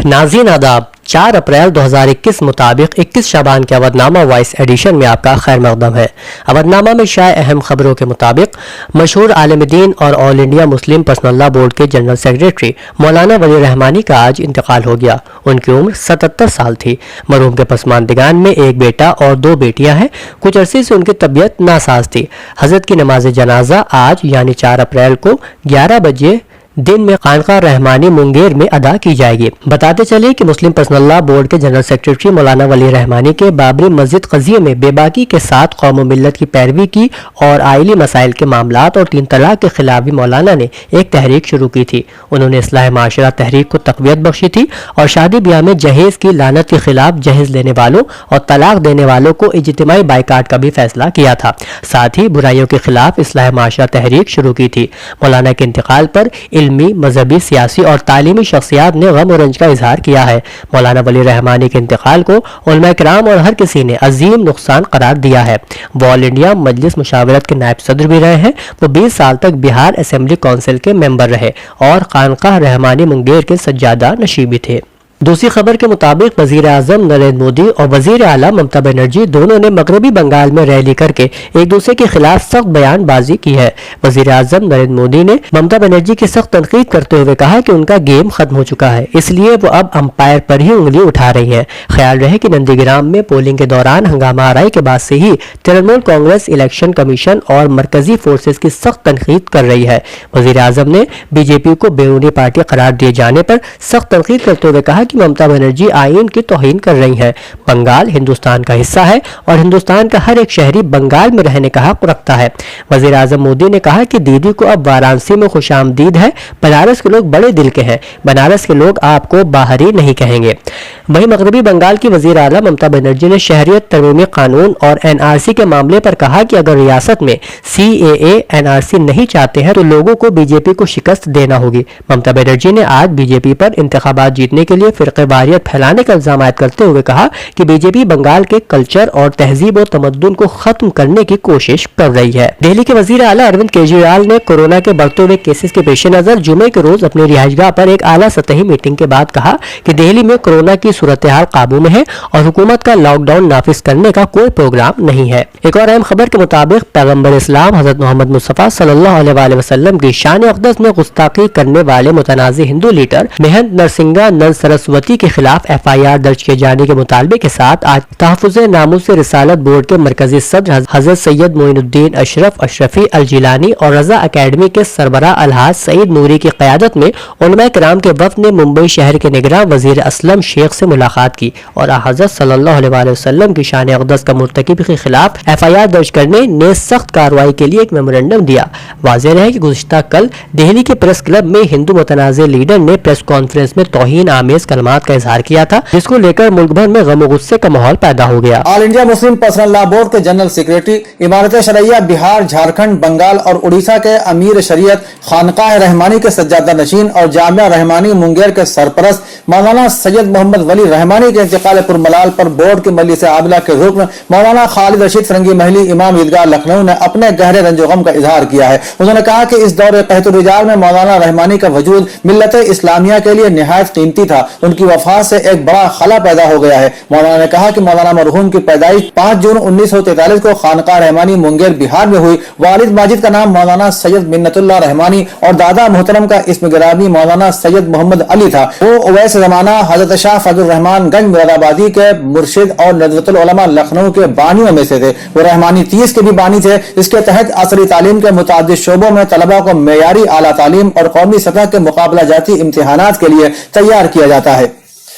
नाज़रीन आदाब, 4 अप्रैल 2021 मुताबिक 21 शाबान के अवधनामा वॉइस एडिशन में आपका खैर मकदम है। अवधनामा में शाये अहम खबरों के मुताबिक मशहूर आलिम दीन और all India Muslim Personal Law Board के जनरल सेक्रेटरी मौलाना वली रहमानी का आज इंतकाल हो गया। उनकी उम्र 77 साल थी। मरहूम के पसमानदगान में एक बेटा और 2 बेटियां हैं। कुछ अरसे से उनकी तबीयत नासाज थी। हजरत की नमाज जनाजा आज यानी 4 अप्रैल को 11 बजे दिन में खानका रहमानी मुंगेर में अदा की जाएगी। बताते चले कि मुस्लिम पर्सनल लॉ बोर्ड के जनरल सेक्रेटरी मौलाना वली रहमानी के बाबरी मस्जिद कज़िये में बेबाकी के साथ कौम व मिल्लत की पैरवी की और आइली मसाइल के मामलात और 3 तलाक के खिलाफ भी मौलाना ने एक तहरीक शुरू की थी। उन्होंने इस्लाह माशरा तहरीक को तक़वियत बख्शी थी और शादी ब्याह में जहेज की लानत के खिलाफ जहेज लेने वालों और तलाक देने वालों को इज्तिमाई बाइकाट का भी फैसला किया था। साथ ही बुराइयों के खिलाफ इस्लाह माशरा तहरीक शुरू की थी। मौलाना के इंतकाल पर इल्मी, मजहबी, सियासी और तालीमी शख्सियात ने गम और रंज का इजहार किया है। मौलाना वली रहमानी के इंतकाल को उलमा किराम और हर किसी ने अजीम नुकसान करार दिया है। वो ऑल इंडिया मजलिस मुशावरत के नायब सदर भी रहे हैं। वो 20 साल तक बिहार असेंबली काउंसिल के मेंबर रहे और खानकाह रहमानी मुंगेर के सज्जादा नशीब भी थे। दूसरी खबर के मुताबिक वजीर आजम नरेंद्र मोदी और वजीर आला ममता बनर्जी दोनों ने मगरबी बंगाल में रैली करके एक दूसरे के खिलाफ सख्त बयानबाजी की है। वजीर आजम नरेंद्र मोदी ने ममता बनर्जी की सख्त तनकीद करते हुए कहा कि उनका गेम खत्म हो चुका है, इसलिए वो अब अंपायर पर ही उंगली उठा रही है। ख्याल रहे कि नंदीग्राम में पोलिंग के दौरान हंगामा आराई के बाद से ही तृणमूल कांग्रेस इलेक्शन कमीशन और मरकजी फोर्सेज की सख्त तनकीद कर रही है। वजीर आजम ने बीजेपी को बैरूनी पार्टी करार दिए जाने पर सख्त तनकीद करते हुए कहा कि ममता बनर्जी आईन की तौहीन कर रही हैं। बंगाल हिंदुस्तान का हिस्सा है और हिंदुस्तान का हर एक शहरी बंगाल में रहने का हक रखता है। वजीर आजम मोदी ने कहा कि दीदी को अब वाराणसी में खुशामदीद है। बनारस के लोग बड़े दिल के हैं, बनारस के लोग आपको बाहरी नहीं कहेंगे। वहीं मगरबी बंगाल की वजीर आला ममता बनर्जी ने शहरियत तरमीमी कानून और एनआरसी के मामले पर कहा कि अगर रियासत में सीएए एनआरसी नहीं चाहते हैं तो लोगों को बीजेपी को शिकस्त देना होगी। ममता बनर्जी ने आज बीजेपी पर इंतखाबात जीतने के लिए फिरक़ेवारियत फैलाने का इल्जाम आयद करते हुए कहा कि बीजेपी बंगाल के कल्चर और तहजीब और तमद्दुन को खत्म करने की कोशिश कर रही है। दिल्ली के वजीर आला अरविंद केजरीवाल ने कोरोना के बढ़ते हुए केसेस के पेश नजर जुमे के रोज अपनी रिहाइशगाह पर एक आला सतही मीटिंग के बाद कहा कि दिल्ली में कोरोना की सूरत हाल काबू में है और हुकूमत का लॉकडाउन नाफिज करने का कोई प्रोग्राम नहीं है। एक और अहम खबर के मुताबिक पैगम्बर इस्लाम हजरत मोहम्मद मुस्तफा सल्लल्लाहु अलैहि वसल्लम की शान अक़दस में गुस्ताखी करने वाले मुतनाज़ी हिंदू लीडर महंत नरसिंगा नंद सरस्वती के खिलाफ FIR दर्ज किए जाने के मुतालबे के साथ आज तहफ़्फ़ुज़ नामूस रिसालत बोर्ड के मरकजी सदर हजरत सैयद मोइनुद्दीन अशरफ अशरफी अल जिलानी और रजा अकेडमी के सरबराह अलहाज सईद नूरी की क़यादत में उलमा किराम के वफ़द ने मुंबई शहर के निगरान वज़ीर असलम शेख से मुलाकात की और हजरत सल्लल्लाहु अलैहि वसल्लम की शान अक़दस का मुर्तकिब के खिलाफ FIR दर्ज करने ने सख्त कार्रवाई के लिए एक मेमोरेंडम दिया। वाज़ेह रहे कि गुज़िश्ता कल दिल्ली के प्रेस क्लब में हिंदू मुतनाज़े लीडर ने प्रेस कॉन्फ्रेंस में तौहीन आमेज कलमात का इजहार किया था, जिसको लेकर मुल्क भर में गम और गुस्से का माहौल पैदा हो गया। All India Muslim Personal Law Board के जनरल सेक्रेटरी, इमारत शरिया बिहार, झारखंड, बंगाल और उड़ीसा के अमीर शरीयत, खानकाह रहमानी के सज्जादा नशीन और जामिया रहमानी मुंगेर के सरपरस्त मौलाना सैयद मोहम्मद वली रहमानी के इंतकाल पुरमलाल पर बोर्ड के मजलिस आबिला के रुकन मौलाना खालिद रशीद फरंगी महली इमाम ईदगाह लखनऊ ने अपने गहरे रंजो गम का इजहार किया है। उन्होंने कहा कि इस दौरे कहतुरिजाल में मौलाना रहमानी का वजूद मिल्लत इस्लामिया के लिए निहायत कीमती था। उनकी वफात से एक बड़ा खला पैदा हो गया है। मौलाना ने कहा कि मौलाना मरहूम की पैदाइश 5 जून 1943 को खानकाह रहमानी मुंगेर बिहार में हुई। वालिद माजिद का नाम मौलाना सैयद मिन्नतुल्लाह रहमानी और दादा मोहतरम का इस्म गिरामी मौलाना सैयद मोहम्मद अली था। वो उवैस ज़माना हजरत शाह फजल रहमान गंज मुरादाबादी के मुर्शिद और नज़रतुल उलमा लखनऊ के बानियों में से थे। वो रहमानी 30 के भी बानी थे। इसके तहत असरी तालीम के मुतादिद शोबों में तलबा को मेयारी आला तालीम और कौमी सतह के मुकाबला जाती इम्तिहानात के लिए तैयार किया जाता है।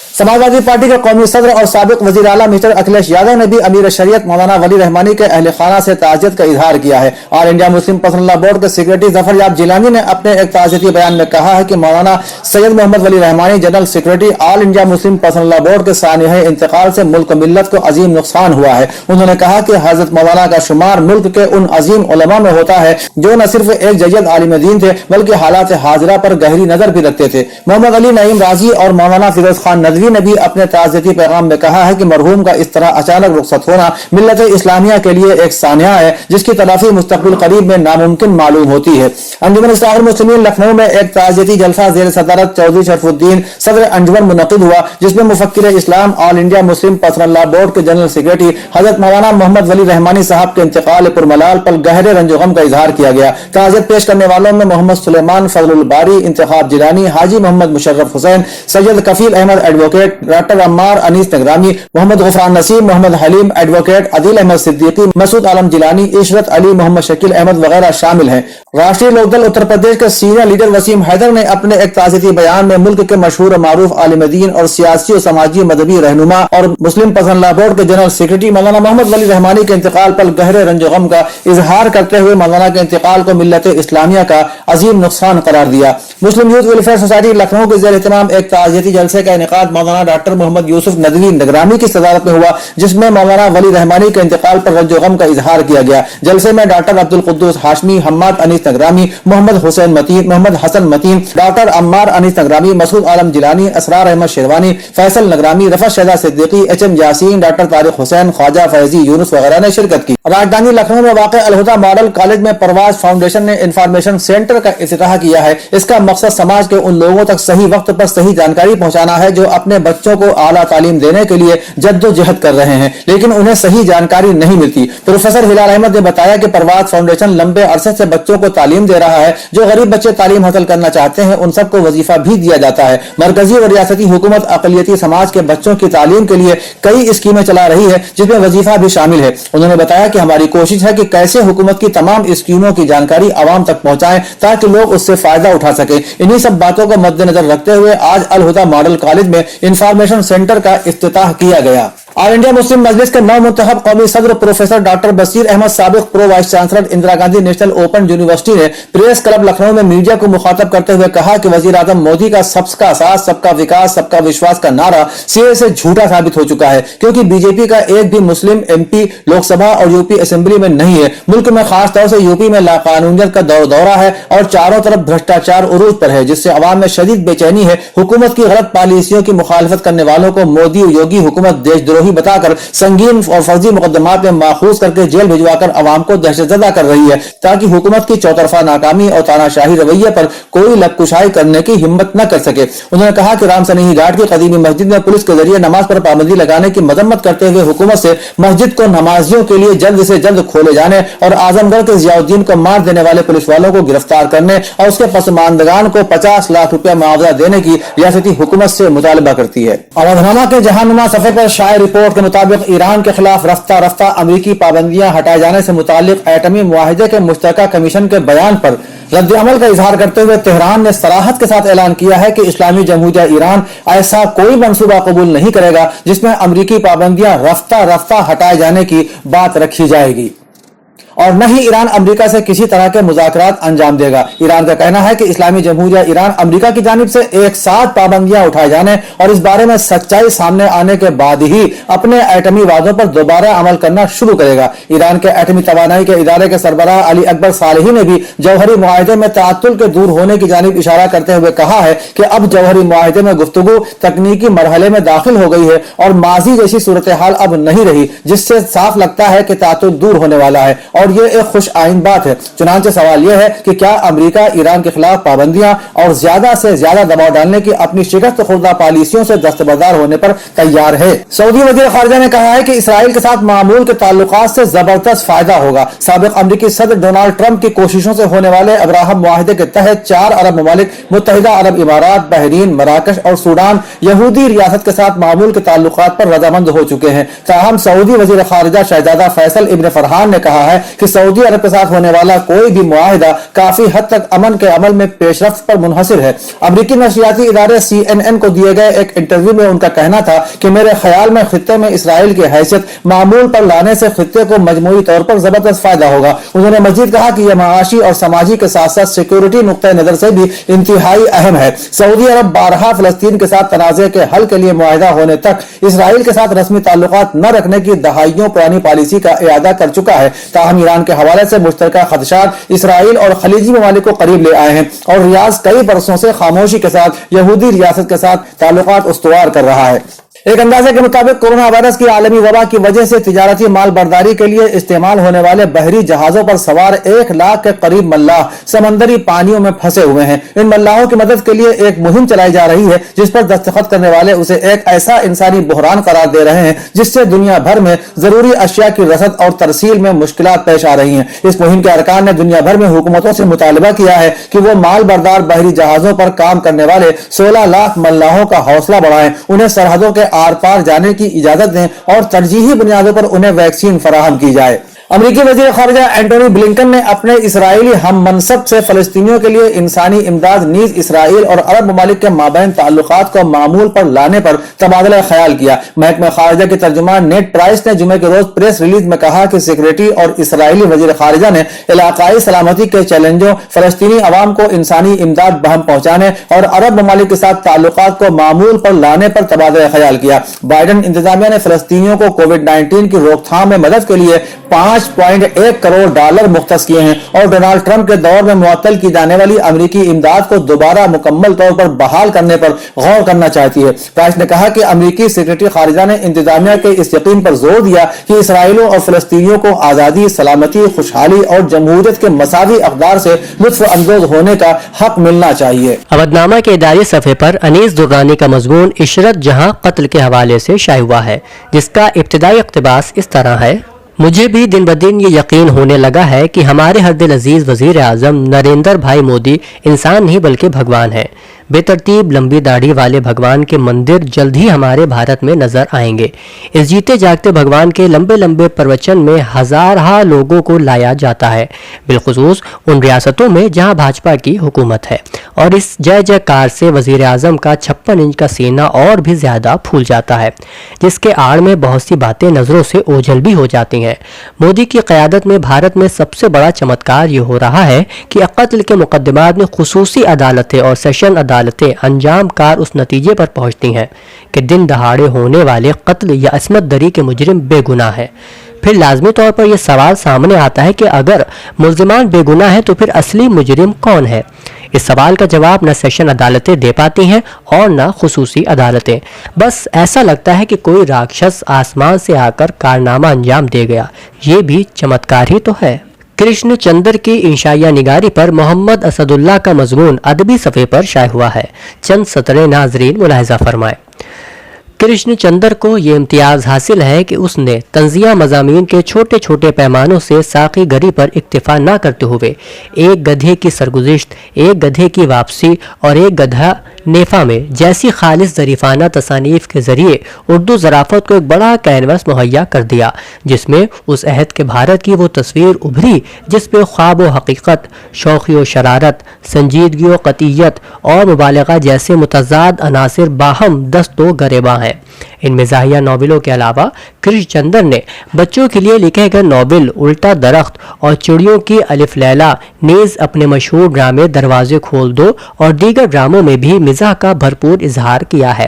समाजवादी पार्टी के कौमी सदर और साबिक वजीर आला मिस्टर अखिलेश यादव ने भी अमीर शरीयत मौलाना वली रहमानी के अहले खाना से ताज़ियत का इजहार किया है। All India Muslim Personal Law Board के सेक्रेटरी जफर याब जिलानी ने अपने एक ताज़ियती बयान में कहा है कि Maulana Syed Mohammad Wali Rahmani general secretary All India Muslim Personal Law Board के सानिह इंतकाल से मुल्क मिल्लत को अजीम नुकसान हुआ है। उन्होंने कहा कि हजरत मौलाना का शुमार मुल्क के उन अजीम उलमा में होता है जो न सिर्फ एक जय्यद आलिम दीन थे बल्कि हालात हाजिरा पर गहरी नजर भी रखते थे। मोहम्मद अली नईम राजी और मौलाना फिरोज खान नदवी नदवी ने भी अपने ताज़ियती पैगाम में कहा है कि मरहूम का इस तरह अचानक रुखसत होना मिल्लत इस्लामिया के लिए एक सानिया है जिसकी तलाफी मुस्तक़बिल करीब में नामुमकिन मालूम होती है। अंजुमन इस्लाहुल मुस्लिमीन लखनऊ में एक ताज़ियती जलसा ज़ेर सदारत चौधरी शरफुद्दीन सदर अंजुमन मुनक़िद हुआ, जिसमें मुफक्किर इस्लाम All India Muslim Personal Law Board के जनरल सेक्रेटरी हजरत मौलाना मोहम्मद वली रहमानी साहब के इंतकाल पुरमलाल पर गहरे रंजो-गम का इजहार किया गया। ताज़ियत पेश करने वालों में Mohammad Sulaiman Fazlul Bari, Intikhab Jilani, Haji Mohammad Musharraf Hussain, Syed Kafeel Ahmad advocate, doctor Ammar Anees Nagrami, Mohammad Ghufran Naseem, Mohammad Haleem advocate, Adeel Ahmad Siddiqui, Masood Alam Jilani, Ishrat Ali, Mohammad Shakeel Ahmad वगैरह शामिल हैं। राष्ट्रीय लोकदल उत्तर प्रदेश के सीनियर लीडर वसीम हैदर ने अपने एक ताज़ियती बयान में मुल्क के मशहूर और मारूफ आलिम दीन और सियासी और समाजी मदबी रहनुमा और मुस्लिम पर्सनल लॉ बोर्ड के जनरल सेक्रेटरी मौलाना मोहम्मद वली रहमानी के इंतकाल पर गहरे रंजो गम का इजहार करते हुए मौलाना के इंतकाल को मिल्लत इस्लामिया का अजीम नुकसान करार दिया। मुस्लिम यूथ वेलफेयर सोसाइटी लखनऊ के ज़ेर एहतमाम एक ताज़ियती जलसे का इनेकाद मौलाना डॉक्टर मोहम्मद यूसुफ नदवी नगरामी की सदारत में हुआ, जिसमें मौलाना वली रहमानी के इंतकाल पर रंजो गम का इजहार किया गया। जलसे में doctor Abdul Quddus Hashmi, Hammad Anees Nagrami, Mohammad Hussain Mateen, Mohammad Hasan Mateen, doctor Ammar Anees नगरामी, Masood Alam Jilani, Asrar Ahmad sherwani, Faisal नगरामी, Rafat शहदा Siddiqui, HM. Yasin, doctor Tariq Hussain, Khwaja Faizi Yunus वगैरह ने शिरकत की। राजधानी लखनऊ में वाक़ अलहुदा मॉडल कॉलेज में परवाज फाउंडेशन ने इंफॉर्मेशन सेंटर का इफ्तिताह किया है। इसका मकसद समाज के उन लोगों तक सही वक्त पर सही जानकारी पहुंचाना है जो अपने बच्चों को आला तालीम देने के लिए जद्दोजहद कर रहे हैं, लेकिन उन्हें सही जानकारी नहीं मिलती। प्रोफेसर हिलाल अहमद ने बताया कि परवाज फाउंडेशन लंबे अरसे से बच्चों को तालीम दे रहा है। जो गरीब बच्चे तालीम हासिल करना चाहते हैं उन सबको वजीफा भी दिया जाता है। मरकजी और रियासती हुकूमत अक़लियती समाज के बच्चों की तालीम के लिए कई स्कीमें चला रही है, जिसमें वजीफा भी शामिल है। उन्होंने बताया कि हमारी कोशिश है कि कैसे हुकूमत की तमाम स्कीमों की जानकारी आवाम तक पहुंचाएं ताकि लोग उससे फायदा उठा सके। इन्हीं सब बातों को मद्देनजर रखते हुए आज अल हुदा मॉडल कॉलेज में इंफॉर्मेशन सेंटर का इफ्तिताह किया गया। ऑल इंडिया मुस्लिम मजलिस के नव मुंतखब कौमी सदर प्रोफेसर डॉक्टर बशीर अहमद साबिक pro vice chancellor Indira Gandhi national open university ने प्रेस क्लब लखनऊ में मीडिया को मुखातब करते हुए कहा कि वजीर आजम मोदी का सबका साथ, सबका विकास, सबका विश्वास का नारा सिरे से झूठा साबित हो चुका है, क्योंकि बीजेपी का एक भी मुस्लिम एमपी लोकसभा और यूपी असेंबली में नहीं है। मुल्क में खासतौर से यूपी में लाकानूनियत का दौरा है और चारों तरफ भ्रष्टाचार उरूज पर है, जिससे अवाम में शदीद बेचैनी है। हुकूमत की गलत पॉलिसियों की मुखालफत करने वालों को मोदी योगी हुकूमत देशद्रोही बताकर संगीन और फर्जी मुकदमात में माखूज करके जेल भिजवाकर अवाम को दहशतज़दा कर रही है, ताकि हुकूमत की चौतरफा नाकामी और तानाशाही रवैये पर कोई लबकुशाई करने की हिम्मत न कर सके। उन्होंने कहा कि राम सनेही घाट की कदीमी मस्जिद में पुलिस के जरिए नमाज पर पाबंदी लगाने की मजम्मत करते हुए हुकूमत से मस्जिद को नमाजियों के लिए जल्द से जल्द खोले जाने और आजमगढ़ के जियाउद्दीन को मार देने वाले पुलिस वालों को गिरफ्तार करने और उसके पसमानदगान को 50 लाख रुपया मुआवजा देने की रियासती हुकूमत से मुतालबा करती है। अवधनामा के जहानुमा सफर पर शाये रिपोर्ट के मुताबिक ईरान के खिलाफ रफ्ता रफ्ता अमरीकी पाबंदियां हटाए जाने से मुतालिक एटमी मुआहिदे के मुश्तरका कमीशन के बयान पर रद्द अमल का इजहार करते हुए तेहरान ने सराहत के साथ ऐलान किया है कि इस्लामी जमहूरिया ईरान ऐसा कोई मंसूबा कबूल नहीं करेगा जिसमें अमरीकी पाबंदियां रफ्ता रफ्ता हटाए जाने की बात रखी जाएगी, और न ही ईरान अमेरिका से किसी तरह के मुज़ाकरात अंजाम देगा। ईरान का कहना है कि इस्लामी जमहूरिया ईरान अमेरिका की जानिब से एक साथ पाबंदियां उठाए जाने और इस बारे में सच्चाई सामने आने के बाद ही अपने एटमी वादों पर दोबारा अमल करना शुरू करेगा। ईरान के एटमी तवानाई के इदारे के सरबराह अली अकबर सालेही ने भी जौहरी मुआहिदे में तातुल के दूर होने की जानिब इशारा करते हुए कहा है कि अब जौहरी मुआहिदे में गुफ्तगू तकनीकी मरहले में दाखिल हो गई है और माजी जैसी सूरत हाल अब नहीं रही, जिससे साफ लगता है कि तातुल दूर होने वाला है और ये एक खुश आइन बात है। चुनांचे सवाल यह है कि क्या अमेरिका ईरान के खिलाफ पाबंदियां और ज्यादा से ज्यादा दबाव डालने की अपनी शिकस्त खुर्दा पॉलिसियों से दस्तबरदार होने पर तैयार है। सऊदी वज़ीर ख़ारिजा ने कहा है कि इसराइल के साथ मामूल के ताल्लुकात से जबरदस्त फायदा होगा। साबिक अमरीकी सदर डोनाल्ड ट्रंप की कोशिशों से होने वाले अब्राहम मुआहिदे के तहत 4 अरब ममालिक मुत्तहिदा अरब इमारात, बहरीन, मराकश और सूडान यहूदी रियासत के साथ मामूल के ताल्लुकात पर रजामंद हो चुके हैं। ताहम सऊदी वज़ीर ख़ारिजा शहजादा फैसल इब्न फरहान ने कहा है कि सऊदी अरब के साथ होने वाला कोई भी मुआहिदा काफी हद तक अमन के अमल में पेशरफ्त पर मुनहसिर है। अमरीकी नशरियाती इदारे CNN को दिए गए एक इंटरव्यू में उनका कहना था कि मेरे ख्याल में खित्ते में इसराइल की हैसियत मामूल पर लाने से खित्ते को मजमूई तौर पर जबरदस्त फायदा होगा। उन्होंने मजीद कहा कि यह माशी और समाजी के साथ साथ सिक्योरिटी नुक्ते नजर से भी इंतहाई अहम है। सऊदी अरब बारहा फलस्तीन के साथ तनाज़े के हल के लिए मुआहिदा होने तक इसराइल के साथ रस्मी ताल्लुकात न रखने की दहाइयों पुरानी पॉलिसी का इरादा कर चुका है। ताहम تاہم ایران کے حوالے سے مشترکہ خدشات اسرائیل اور خلیجی ممالک کو قریب لے آئے ہیں اور ریاض کئی برسوں سے خاموشی کے ساتھ یہودی ریاست کے ساتھ تعلقات استوار کر رہا ہے۔ ایک اندازے کے مطابق کورونا وائرس کی عالمی وبا کی وجہ سے تجارتی مال برداری کے لیے استعمال ہونے والے بحری جہازوں پر سوار 1 لاکھ کے قریب ملاح سمندری پانیوں میں پھنسے ہوئے ہیں۔ ان ملاحوں کی مدد کے لیے ایک مہم چلائی جا رہی ہے جس پر دستخط کرنے والے اسے ایک ایسا انسانی بحران قرار دے رہے ہیں جس سے دنیا بھر میں ضروری اشیاء کی رسد اور ترسیل میں مشکلات پیش آ رہی ہیں۔ اس مہم کے ارکان نے دنیا بھر میں حکومتوں سے مطالبہ کیا ہے کہ وہ مال بردار بحری جہازوں پر کام کرنے والے 16 لاکھ ملاحوں کا حوصلہ بڑھائیں، انہیں سرحدوں کے آر پار جانے کی اجازت دیں اور ترجیحی بنیادوں پر انہیں ویکسین فراہم کی جائے۔ امریکی وزیر خارجہ اینٹونی بلنکن نے اپنے اسرائیلی ہم منصب سے فلسطینیوں کے لیے انسانی امداد نیز اسرائیل اور عرب ممالک کے مابین تعلقات کو معمول پر لانے پر تبادلہ خیال کیا۔ محکمہ خارجہ کے ترجمان نیٹ پرائس نے جمعے کے روز پریس ریلیز میں کہا کہ سیکریٹری اور اسرائیلی وزیر خارجہ نے علاقائی سلامتی کے چیلنجوں، فلسطینی عوام کو انسانی امداد بہم پہنچانے اور عرب ممالک کے ساتھ تعلقات کو معمول پر لانے پر تبادلہ خیال کیا۔ بائیڈن انتظامیہ نے فلسطینیوں کو کووڈ-19 کی روک تھام میں مدد کے لیے 5.1 کروڑ ڈالر مختص کیے ہیں اور ڈونالڈ ٹرمپ کے دور میں معطل کی جانے والی امریکی امداد کو دوبارہ مکمل طور پر بحال کرنے پر غور کرنا چاہتی ہے۔ پرائس نے کہا کہ امریکی سیکریٹری خارجہ نے انتظامیہ کے اس یقین پر زور دیا کہ اسرائیلیوں اور فلسطینیوں کو آزادی، سلامتی، خوشحالی اور جمہوریت کے مساوی اقدار سے لطف اندوز ہونے کا حق ملنا چاہیے۔ عبدنامہ کے اداری صفحے پر انیس درانی کا مضمون عشرت جہاں قتل کے حوالے سے شائع ہوا ہے، جس کا ابتدائی اقتباس اس طرح ہے: مجھے بھی دن بدن یہ یقین ہونے لگا ہے کہ ہمارے ہر دل عزیز وزیر اعظم نریندر بھائی مودی انسان نہیں بلکہ بھگوان ہیں۔ بے ترتیب لمبی داڑھی والے بھگوان کے مندر جلد ہی ہمارے بھارت میں نظر آئیں گے۔ اس جیتے جاگتے بھگوان کے لمبے لمبے پروچن میں ہزارہا لوگوں کو لایا جاتا ہے، بالخصوص ان ریاستوں میں جہاں بھاجپا کی حکومت ہے، اور اس جے جے کار سے وزیر اعظم کا 56 انچ کا سینہ اور بھی زیادہ پھول جاتا ہے، جس کے آڑ میں بہت سی باتیں نظروں سے اوجھل بھی ہو جاتی ہیں۔ مودی کی قیادت میں بھارت میں سب سے بڑا چمتکار یہ ہو رہا ہے کہ قتل کے مقدمات میں خصوصی عدالتیں اور سیشن عدالتیں انجام کار اس نتیجے پر پہنچتی ہیں کہ دن دہاڑے ہونے والے قتل یا عصمت دری کے مجرم بے گناہ ہے۔ پھر لازمی طور پر یہ سوال سامنے آتا ہے کہ اگر ملزمان بے گناہ ہیں تو پھر اصلی مجرم کون ہے؟ اس سوال کا جواب نہ سیشن عدالتیں دے پاتی ہیں اور نہ خصوصی عدالتیں۔ بس ایسا لگتا ہے کہ کوئی راکشس آسمان سے آ کر کارنامہ انجام دے گیا۔ یہ بھی چمتکار ہی تو ہے۔ کرشن چندر کی انشائیہ نگاری پر محمد اسد اللہ کا مضمون ادبی صفحے پر شائع ہوا ہے۔ چند سطریں ناظرین ملاحظہ فرمائیں۔ کرشن چندر کو یہ امتیاز حاصل ہے کہ اس نے طنزیہ مضامین کے چھوٹے چھوٹے پیمانوں سے ساقی گری پر اکتفا نہ کرتے ہوئے ایک گدھے کی سرگزشت، ایک گدھے کی واپسی اور ایک گدھا نیفا میں جیسی خالص ظریفانہ تصانیف کے ذریعے اردو ظرافت کو ایک بڑا کینوس مہیا کر دیا، جس میں اس عہد کے بھارت کی وہ تصویر ابھری جس پہ خواب و حقیقت، شوخی و شرارت، سنجیدگی و قطعیت اور مبالغہ جیسے متضاد عناصر باہم دست و گریباں ہیں۔ ان مزاحیہ ناولوں کے علاوہ کرشن چندر نے بچوں کے لیے لکھے گئے ناول الٹا درخت اور چڑیوں کی الف لیلا، نیز اپنے مشہور ڈرامے دروازے کھول دو اور دیگر ڈراموں میں بھی مزاح کا بھرپور اظہار کیا ہے۔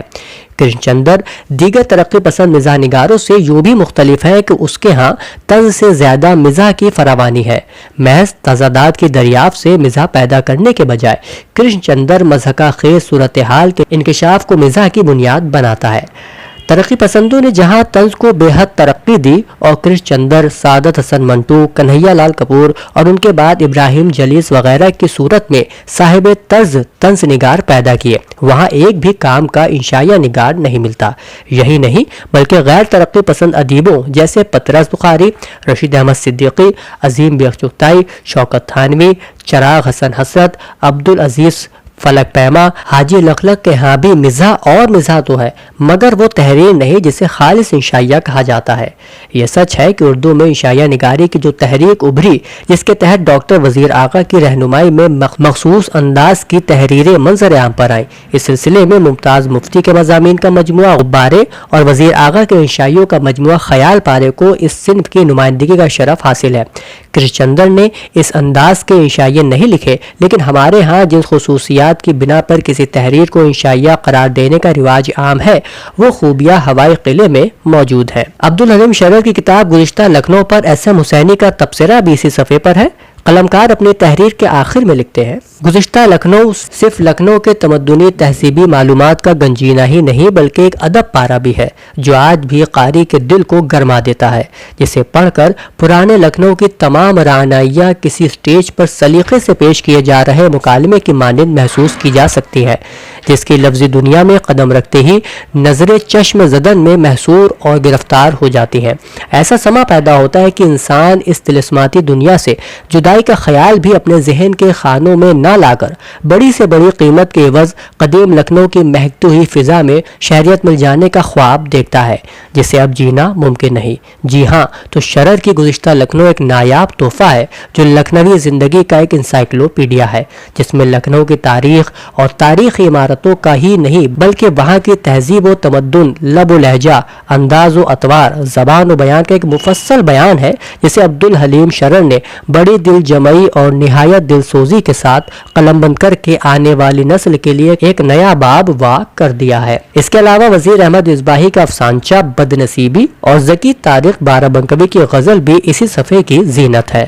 کرشن چندر دیگر ترقی پسند مزاح نگاروں سے یوں بھی مختلف ہے کہ اس کے ہاں طنز سے زیادہ مزاح کی فراوانی ہے۔ محض تضادات کی دریافت سے مزاح پیدا کرنے کے بجائے کرشن چندر مضحکہ خیز صورتحال کے انکشاف کو مزاح کی بنیاد بناتا ہے۔ ترقی پسندوں نے جہاں طنز کو بے حد ترقی دی اور کرشن چندر، سعادت حسن منٹو، کنہیا لال کپور اور ان کے بعد ابراہیم جلیس وغیرہ کی صورت میں صاحب طنز نگار پیدا کیے، وہاں ایک بھی کام کا انشائیہ نگار نہیں ملتا۔ یہی نہیں بلکہ غیر ترقی پسند ادیبوں جیسے پطرس بخاری، رشید احمد صدیقی، عظیم بیگ چغتائی، شوکت تھانوی، چراغ حسن حسرت، عبدالعزیز فلک پیما، حاجی لکھلک کے ہاں بھی مزاح اور مزاح تو ہے، مگر وہ تحریر نہیں جسے خالص انشائیہ کہا جاتا ہے۔ یہ سچ ہے کہ اردو میں انشائیہ نگاری کی جو تحریک ابھری، جس کے تحت ڈاکٹر وزیر آغا کی رہنمائی میں مخصوص انداز کی تحریریں منظر عام پر آئیں، اس سلسلے میں ممتاز مفتی کے مضامین کا مجموعہ غبارے اور وزیر آغا کے انشائیوں کا مجموعہ خیال پارے کو اس صنف کی نمائندگی کا شرف حاصل ہے۔ کرشن چندر نے اس انداز کے انشائیے نہیں لکھے، لیکن ہمارے ہاں جن خصوصیات بنیاد کی بنا پر کسی تحریر کو انشائیہ قرار دینے کا رواج عام ہے، وہ خوبیاں ہوائی قلعے میں موجود ہیں۔ عبدالحلیم شرر کی کتاب گزشتہ لکھنؤ پر ایس ایم حسینی کا تبصرہ بھی اسی صفحے پر ہے۔ قلمکار اپنی تحریر کے آخر میں لکھتے ہیں، گزشتہ لکھنؤ صرف لکھنؤ کے تمدنی تہذیبی معلومات کا گنجینہ ہی نہیں بلکہ ایک ادب پارہ بھی ہے جو آج بھی قاری کے دل کو گرما دیتا ہے، جسے پڑھ کر پرانے لکھنؤ کی تمام رعنائیاں کسی سٹیج پر سلیقے سے پیش کیے جا رہے مکالمے کی مانند محسوس کی جا سکتی ہے، جس کی لفظی دنیا میں قدم رکھتے ہی نظر چشم زدن میں محصور اور گرفتار ہو جاتی ہے۔ ایسا سما پیدا ہوتا ہے کہ انسان اس طلسماتی دنیا سے جدائی کا خیال بھی اپنے ذہن کے خانوں میں نہ لا کر بڑی سے بڑی قیمت کے عوض قدیم لکھنؤ کی مہکتی ہوئی فضا میں شہریت مل جانے کا خواب دیکھتا ہے، جسے اب جینا ممکن نہیں۔ جی ہاں، تو شرر کی گزشتہ لکھنؤ ایک نایاب تحفہ ہے جو لکھنوی زندگی کا ایک انسائکلوپیڈیا ہے، جس میں لکھنؤ کی تاریخ اور تاریخی عمارتوں کا ہی نہیں بلکہ وہاں کی تہذیب و تمدن، لب و لہجہ، انداز و اطوار، زبان و بیان کا ایک مفصل بیان ہے، جسے عبدالحلیم شرر نے بڑی دل جمعی اور نہایت دل سوزی کے ساتھ قلم بند کر کے آنے والی نسل کے لیے ایک نیا باب وا کر دیا ہے۔ اس کے علاوہ وزیر احمد مصباحی کا افسانچہ بد نصیبی اور ذکی طارق بارہ بنکوی کی غزل بھی اسی صفحے کی زینت ہے۔